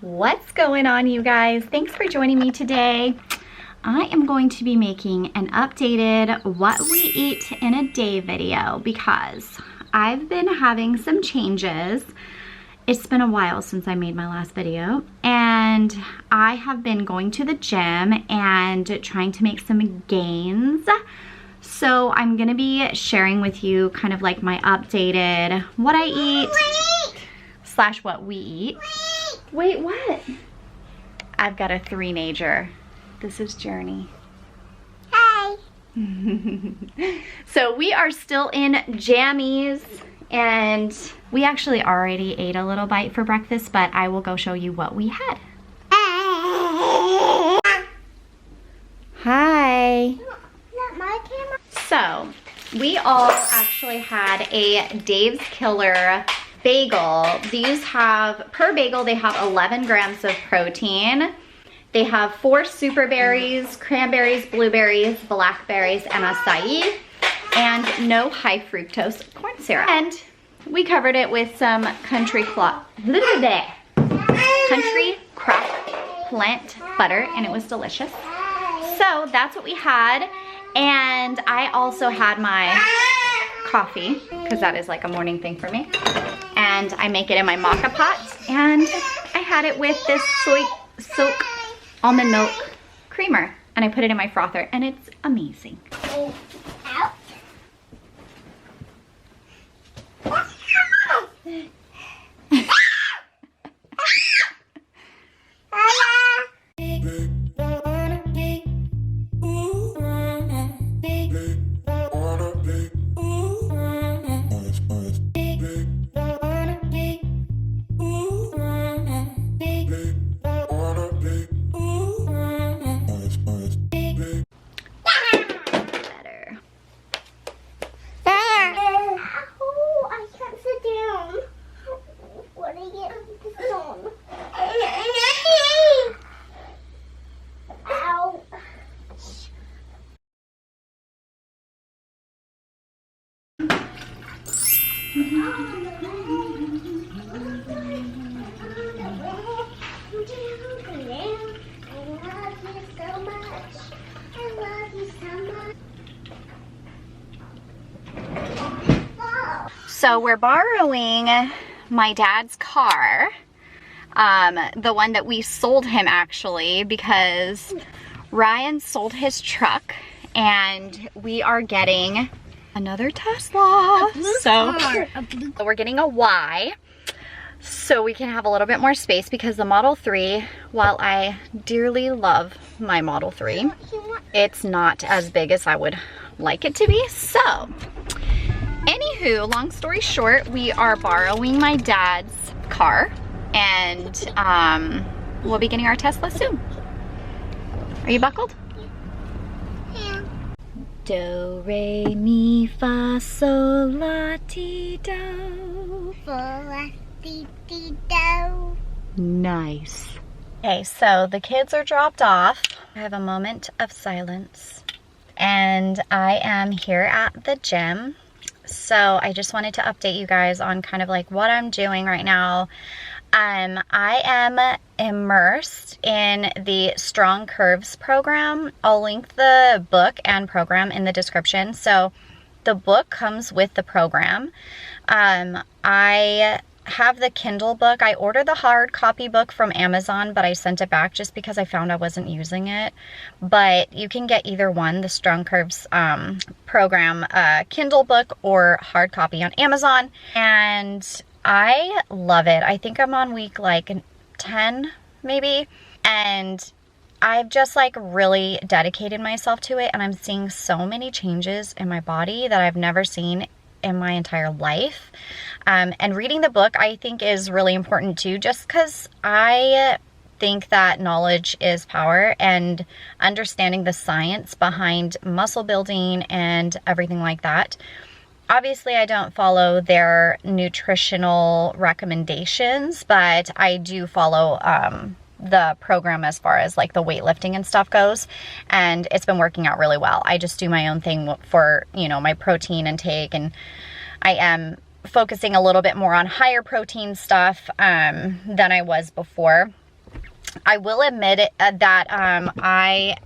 What's going on, you guys? Thanks for joining me today. I am going to be making an updated what we eat in a day video because I've been having some changes. It's been a while since I made my last video, and I have been going to the gym and trying to make some gains. So I'm gonna be sharing with you kind of like my updated what I eat slash what we eat. Wait, what? I've got a three-nager. This is Journey. Hi. So we are still in jammies, and we actually already ate a little bite for breakfast, but I will go show you what we had. Hi. Not my camera. So we all actually had a Dave's Killer bagel. These have, per bagel, they have 11 grams of protein. They have 4 super berries, cranberries, blueberries, blackberries, and acai, and no high fructose corn syrup. And we covered it with some country crock plant butter, and it was delicious. So that's what we had. And I also had my coffee, because that is like a morning thing for me. And I make it in my maca pot, and I had it with this soy silk almond milk creamer, and I put it in my frother, and it's amazing. So we're borrowing my dad's car, the one that we sold him actually, because Ryan sold his truck, and we are getting another Tesla. So we're getting a Y, so we can have a little bit more space, because the Model 3, while I dearly love my Model 3, it's not as big as I would like it to be. So anywho, long story short, we are borrowing my dad's car, and we'll be getting our Tesla soon. Are you buckled? Yeah. Do, re, mi, fa, sol, la, ti, do. Nice. Okay, so the kids are dropped off. I have a moment of silence, and I am here at the gym. So I just wanted to update you guys on kind of like what I'm doing right now. I am immersed in the Strong Curves program. I'll link the book and program in the description. So the book comes with the program. I have the Kindle book. I ordered the hard copy book from Amazon, but I sent it back just because I found I wasn't using it. But you can get either one, the Strong Curves program Kindle book or hard copy on Amazon, and I love it. I think I'm on week like 10 maybe, and I've just like really dedicated myself to it, and I'm seeing so many changes in my body that I've never seen in my entire life. And reading the book, I think, is really important too, just because I think that knowledge is power, and understanding the science behind muscle building and everything like that. Obviously, I don't follow their nutritional recommendations, but I do follow the program as far as like the weightlifting and stuff goes, and it's been working out really well. I just do my own thing for, you know, my protein intake, and I am focusing a little bit more on higher protein stuff than I was before. I will admit that I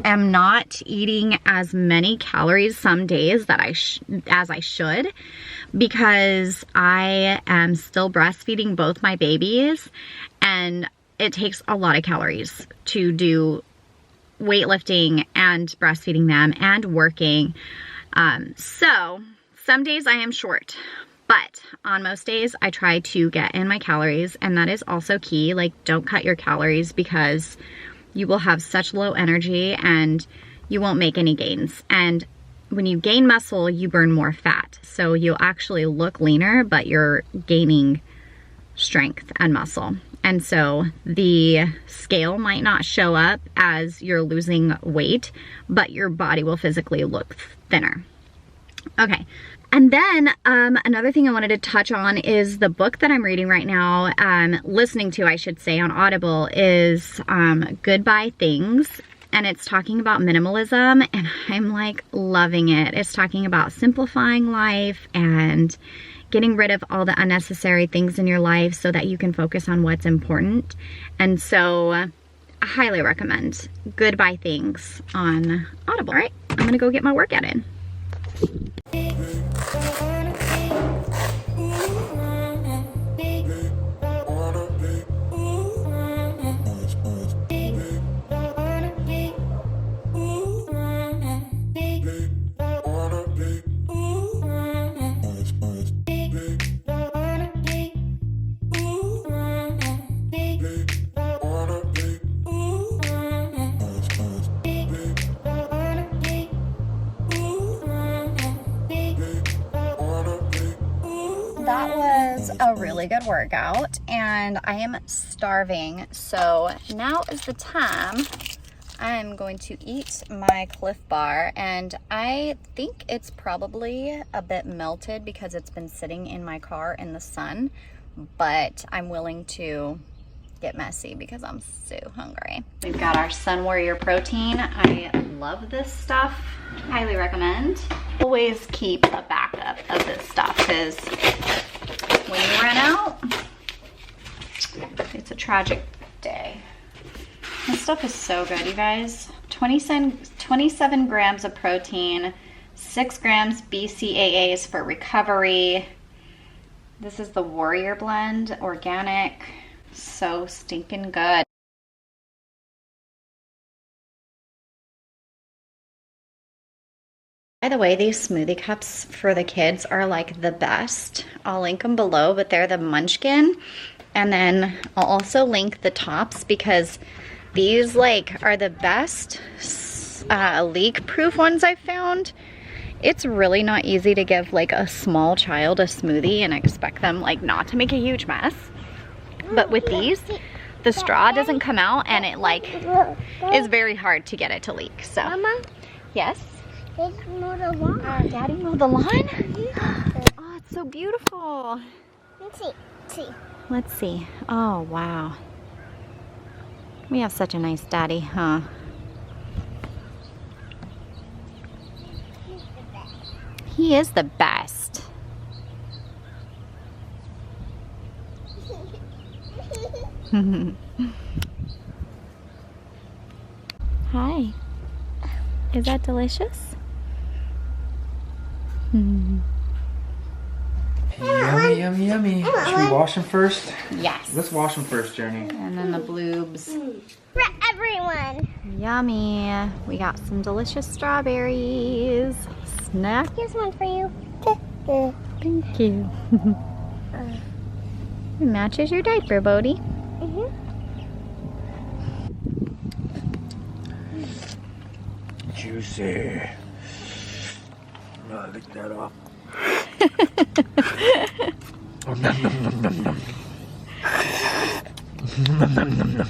am not eating as many calories some days that as I should, because I am still breastfeeding both my babies, and it takes a lot of calories to do weightlifting and breastfeeding them and working. So some days I am short, but on most days I try to get in my calories, and that is also key. Like, don't cut your calories, because you will have such low energy and you won't make any gains. And when you gain muscle, you burn more fat. So you'll actually look leaner, but you're gaining strength and muscle. And so the scale might not show up as you're losing weight, but your body will physically look thinner. Okay. And then another thing I wanted to touch on is the book that I'm reading right now, listening to, I should say, on Audible, is Goodbye Things. And it's talking about minimalism, and I'm like loving it. It's talking about simplifying life and getting rid of all the unnecessary things in your life so that you can focus on what's important. And so I highly recommend Goodbye Things on Audible. All right, I'm gonna go get my workout in. That was a really good workout, and I am starving, so now is the time I'm going to eat my Cliff Bar, and I think it's probably a bit melted because it's been sitting in my car in the sun, but I'm willing to get messy because I'm so hungry. We've got our Sun Warrior protein. I love this stuff. Highly recommend. Always keep a backup of this stuff, because when you run out, it's a tragic day. This stuff is so good, you guys. 27 grams of protein, 6 grams BCAAs for recovery. This is the Warrior Blend, organic. So stinking good. By the way, these smoothie cups for the kids are like the best. I'll link them below, but they're the Munchkin. And then I'll also link the tops, because these like are the best leak-proof ones I've found. It's really not easy to give like a small child a smoothie and expect them like not to make a huge mess. But with these, the straw doesn't come out, and it like is very hard to get it to leak. So, Mama? Yes? Let's mow the lawn. Daddy mowed the lawn? Oh, it's so beautiful. Let's see. Let's see. Oh, wow. We have such a nice daddy, huh? He is the best. Hi. Is that delicious? Yummy, yummy, yummy. Should we wash them first? Yes. Let's wash them first, Journey. And then the bloobs. For everyone. Yummy. We got some delicious strawberries. Snack. Here's one for you. Thank you. It matches your diaper, Bodhi. Juicy. I'll lick that off. Oh, nom, nom, nom, nom, nom. Nom, nom, nom,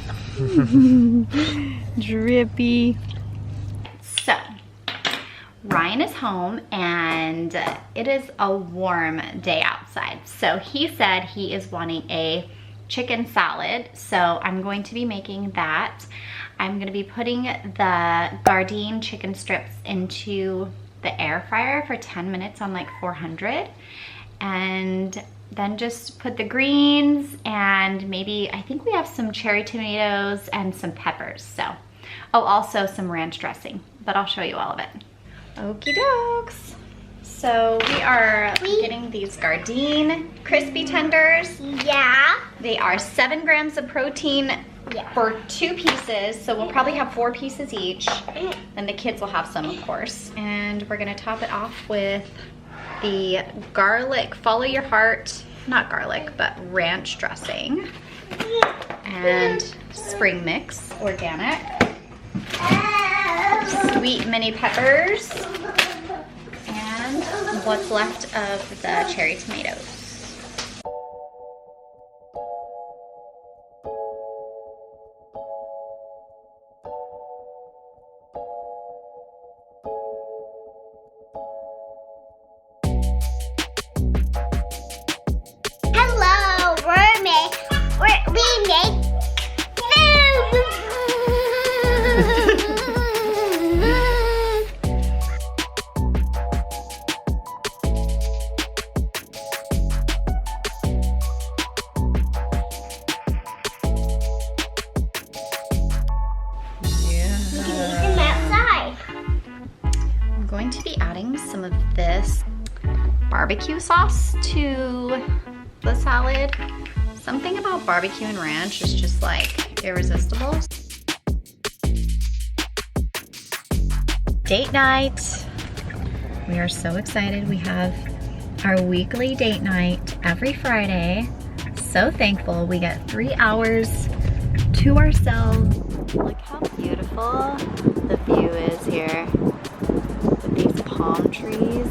nom. Drippy. So, Ryan is home, and it is a warm day outside. So he said he is wanting a chicken salad. So I'm going to be making that. I'm going to be putting the Gardein chicken strips into the air fryer for 10 minutes on like 400. And then just put the greens and maybe, I think we have some cherry tomatoes and some peppers. So, oh, also some ranch dressing, but I'll show you all of it. Okie dokes. So we are getting these Gardein crispy tenders. Yeah. They are 7 grams of protein for 2 pieces. So we'll probably have 4 pieces each. And the kids will have some, of course. And we're gonna top it off with the garlic, follow your heart, not garlic, but ranch dressing. And spring mix, organic. Sweet mini peppers. And what's left of the cherry tomatoes. Hello, we make I'm going to be adding some of this barbecue sauce to the salad. Something about barbecue and ranch is just like irresistible. Date night. We are so excited. We have our weekly date night every Friday. So thankful we get 3 hours to ourselves. Look how beautiful the view is here with these palm trees.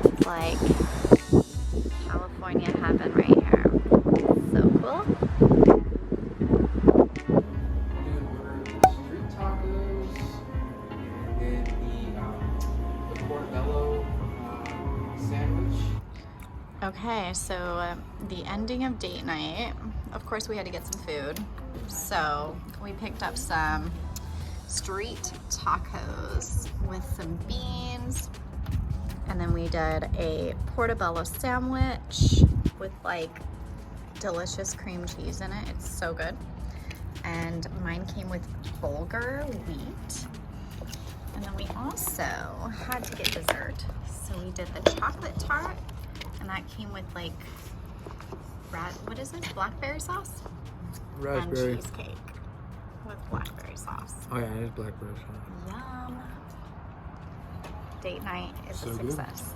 It's like California heaven right here. So cool. Street tacos, and then the portobello sandwich. Okay, so the ending of date night, of course we had to get some food. So we picked up some street tacos with some beans. And then we did a portobello sandwich with like delicious cream cheese in it. It's so good. And mine came with bulgur wheat. And then we also had to get dessert. So we did the chocolate tart, and that came with like, what is this? Blackberry sauce? Raspberry. And cheesecake with blackberry sauce. Oh yeah, it is blackberry sauce. Yum. Date night is So a good. success.